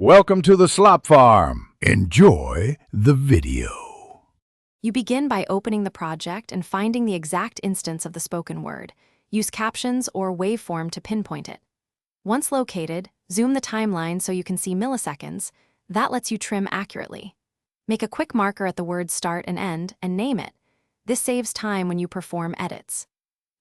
Welcome to the Slop Farm. Enjoy the video. You begin by opening the project and finding the exact instance of the spoken word. Use captions or waveform to pinpoint it. Once located, zoom the timeline so you can see milliseconds. That lets you trim accurately. Make a quick marker at the word's start and end and name it. This saves time when you perform edits.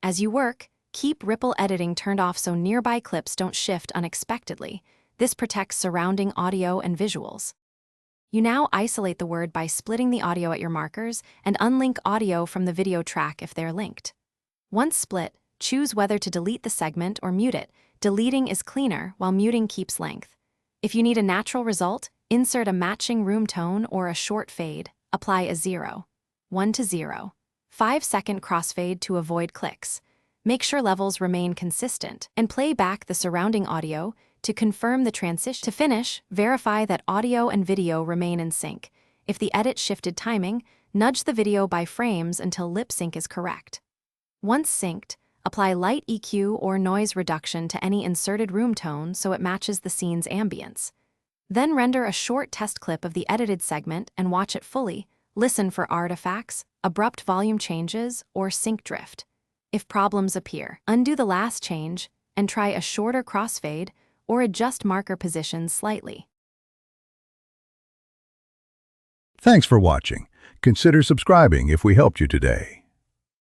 As you work, keep ripple editing turned off so nearby clips don't shift unexpectedly. This protects surrounding audio and visuals. You now isolate the word by splitting the audio at your markers and unlink audio from the video track if they're linked. Once split, choose whether to delete the segment or mute it. Deleting is cleaner, while muting keeps length. If you need a natural result, insert a matching room tone or a short fade. Apply a 0, 1 to 0, 5-second crossfade to avoid clicks. Make sure levels remain consistent, and play back the surrounding audio to confirm the transition. To finish, verify that audio and video remain in sync. If the edit shifted timing, nudge the video by frames until lip sync is correct. Once synced, apply light EQ or noise reduction to any inserted room tone so it matches the scene's ambience. Then render a short test clip of the edited segment and watch it fully. Listen for artifacts, abrupt volume changes, or sync drift. If problems appear, undo the last change and try a shorter crossfade or adjust marker positions slightly. Thanks for watching. Consider subscribing if we helped you today.